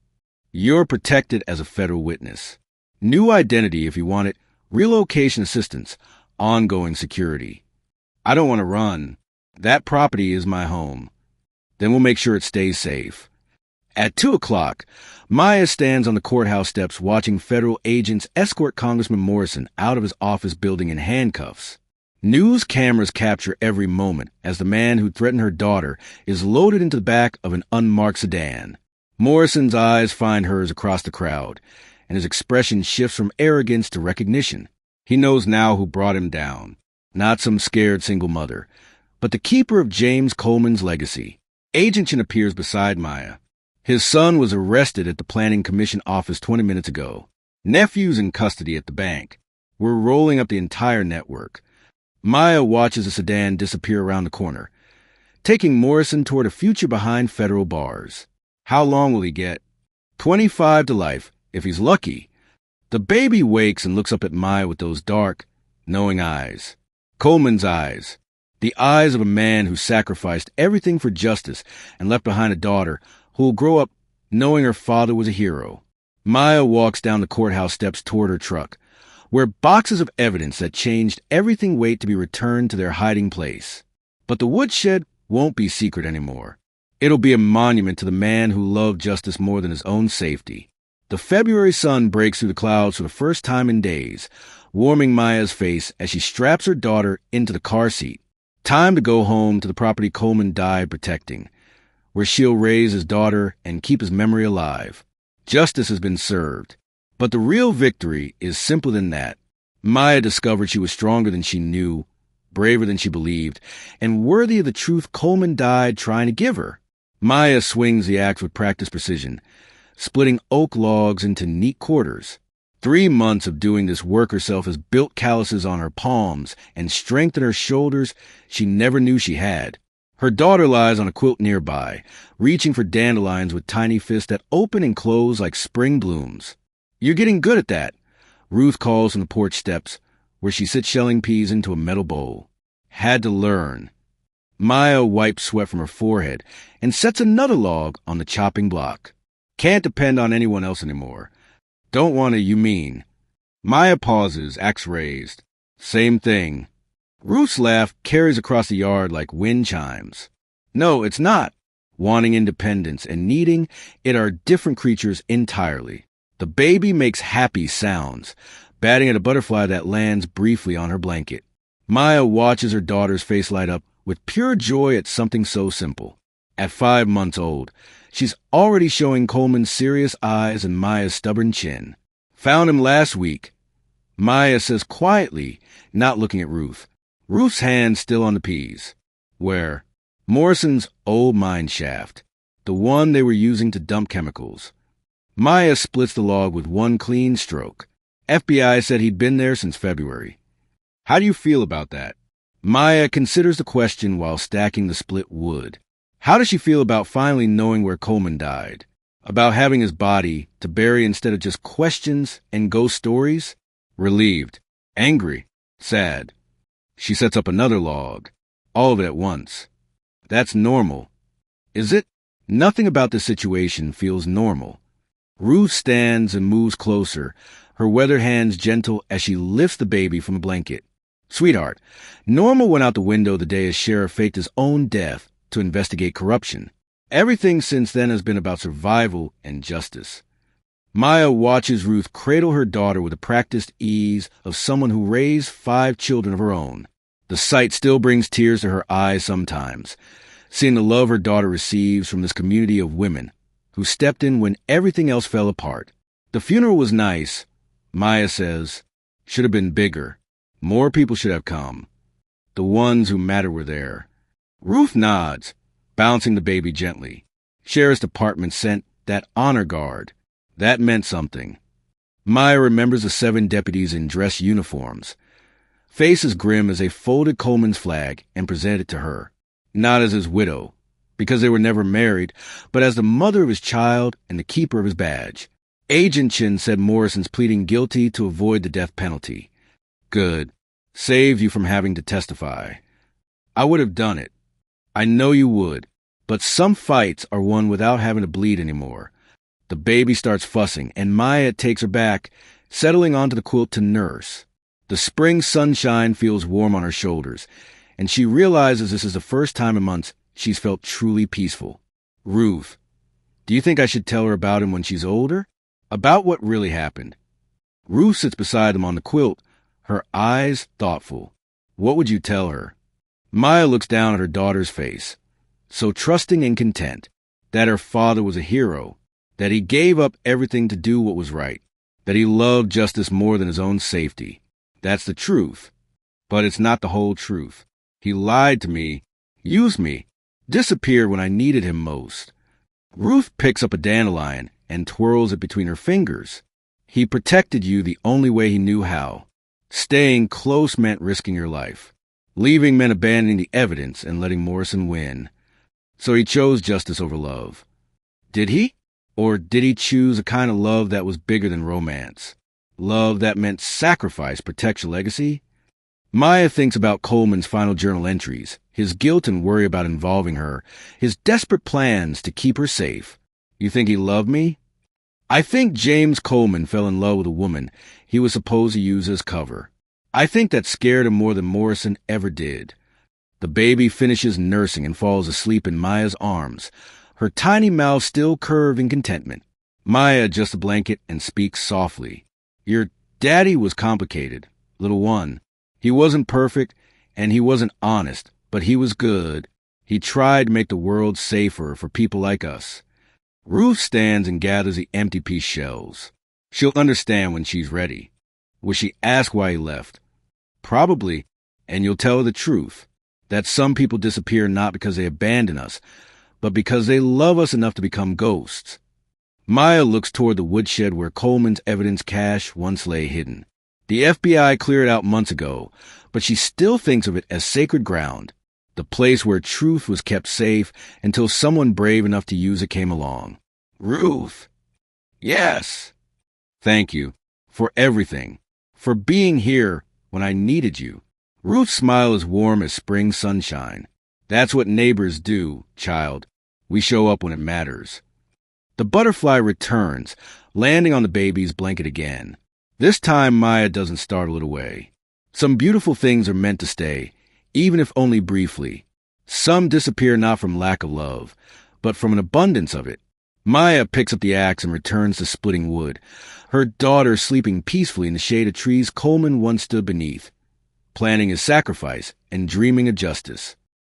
You're protected as a federal witness. New identity if you want it, relocation assistance, ongoing security. I don't want to run. That property is my home. Then we'll make sure it stays safe. At 2 o'clock, Maya stands on the courthouse steps watching federal agents escort Congressman Morrison out of his office building in handcuffs. News cameras capture every moment as the man who threatened her daughter is loaded into the back of an unmarked sedan. Morrison's eyes find hers across the crowd, and his expression shifts from arrogance to recognition. He knows now who brought him down. Not some scared single mother, but the keeper of James Coleman's legacy. Agent Chin appears beside Maya. His son was arrested at the Planning Commission office 20 minutes ago. Nephew's in custody at the bank. We're rolling up the entire network. Maya watches the sedan disappear around the corner, taking Morrison toward a future behind federal bars. How long will he get? 25 to life, if he's lucky. The baby wakes and looks up at Maya with those dark, knowing eyes. Coleman's eyes. The eyes of a man who sacrificed everything for justice and left behind a daughter who will grow up knowing her father was a hero. Maya walks down the courthouse steps toward her truck, where boxes of evidence that changed everything wait to be returned to their hiding place. But the woodshed won't be secret anymore. It'll be a monument to the man who loved justice more than his own safety. The February sun breaks through the clouds for the first time in days, warming Maya's face as she straps her daughter into the car seat. Time to go home to the property Coleman died protecting, where she'll raise his daughter and keep his memory alive. Justice has been served. But the real victory is simpler than that. Maya discovered she was stronger than she knew, braver than she believed, and worthy of the truth Coleman died trying to give her. Maya swings the axe with practiced precision, splitting oak logs into neat quarters. 3 months of doing this work herself has built calluses on her palms and strength in her shoulders she never knew she had. Her daughter lies on a quilt nearby, reaching for dandelions with tiny fists that open and close like spring blooms. You're getting good at that, Ruth calls from the porch steps, where she sits shelling peas into a metal bowl. Had to learn. Maya wipes sweat from her forehead and sets another log on the chopping block. Can't depend on anyone else anymore. Don't want to, you mean? Maya pauses, axe raised. Same thing. Ruth's laugh carries across the yard like wind chimes. No, it's not. Wanting independence and needing it are different creatures entirely. The baby makes happy sounds, batting at a butterfly that lands briefly on her blanket. Maya watches her daughter's face light up with pure joy at something so simple. At 5 months old, she's already showing Coleman's serious eyes and Maya's stubborn chin. Found him last week, Maya says quietly, not looking at Ruth. Ruth's hand still on the peas. Where? Morrison's old mine shaft, the one they were using to dump chemicals. Maya splits the log with one clean stroke. FBI said he'd been there since February. How do you feel about that? Maya considers the question while stacking the split wood. How does she feel about finally knowing where Coleman died? About having his body to bury instead of just questions and ghost stories? Relieved. Angry. Sad. She sets up another log. All of it at once. That's normal. Is it? Nothing about this situation feels normal. Ruth stands and moves closer, her weathered hands gentle as she lifts the baby from a blanket. Sweetheart, normal went out the window the day his sheriff faked his own death to investigate corruption. Everything since then has been about survival and justice. Maya watches Ruth cradle her daughter with the practiced ease of someone who raised 5 children of her own. The sight still brings tears to her eyes sometimes, seeing the love her daughter receives from this community of women who stepped in when everything else fell apart. The funeral was nice, Maya says. Should have been bigger. More people should have come. The ones who matter were there. Ruth nods, bouncing the baby gently. Sheriff's Department sent that honor guard. That meant something. Maya remembers the 7 deputies in dress uniforms. Faces grim as they folded Coleman's flag and presented it to her. Not as his widow, because they were never married, but as the mother of his child and the keeper of his badge. Agent Chin said Morrison's pleading guilty to avoid the death penalty. Good. Saved you from having to testify. I would have done it. I know you would. But some fights are won without having to bleed anymore. The baby starts fussing, and Maya takes her back, settling onto the quilt to nurse. The spring sunshine feels warm on her shoulders, and she realizes this is the first time in months she's felt truly peaceful. Ruth, do you think I should tell her about him when she's older? About what really happened? Ruth sits beside him on the quilt, her eyes thoughtful. What would you tell her? Maya looks down at her daughter's face, so trusting and content, that her father was a hero, that he gave up everything to do what was right, that he loved justice more than his own safety. That's the truth. But it's not the whole truth. He lied to me, used me, disappeared when I needed him most. Ruth picks up a dandelion and twirls it between her fingers. He protected you the only way he knew how. Staying close meant risking your life. Leaving meant abandoning the evidence and letting Morrison win. So he chose justice over love. Did he? Or did he choose a kind of love that was bigger than romance? Love that meant sacrifice protects your legacy? Maya thinks about Coleman's final journal entries, his guilt and worry about involving her, his desperate plans to keep her safe. You think he loved me? I think James Coleman fell in love with a woman he was supposed to use as cover. I think that scared him more than Morrison ever did. The baby finishes nursing and falls asleep in Maya's arms, her tiny mouth still curved in contentment. Maya adjusts the blanket and speaks softly. Your daddy was complicated, little one. He wasn't perfect, and he wasn't honest, but he was good. He tried to make the world safer for people like us. Ruth stands and gathers the empty pea shells. She'll understand when she's ready. Will she ask why he left? Probably, and you'll tell her the truth, that some people disappear not because they abandon us, but because they love us enough to become ghosts. Maya looks toward the woodshed where Coleman's evidence cache once lay hidden. The FBI cleared it out months ago, but she still thinks of it as sacred ground, the place where truth was kept safe until someone brave enough to use it came along. Ruth! Yes! Thank you. For everything. For being here when I needed you. Ruth's smile is warm as spring sunshine. That's what neighbors do, child. We show up when it matters. The butterfly returns, landing on the baby's blanket again. This time, Maya doesn't startle it away. Some beautiful things are meant to stay, even if only briefly. Some disappear not from lack of love, but from an abundance of it. Maya picks up the axe and returns to splitting wood, her daughter sleeping peacefully in the shade of trees Coleman once stood beneath, planning his sacrifice and dreaming of justice.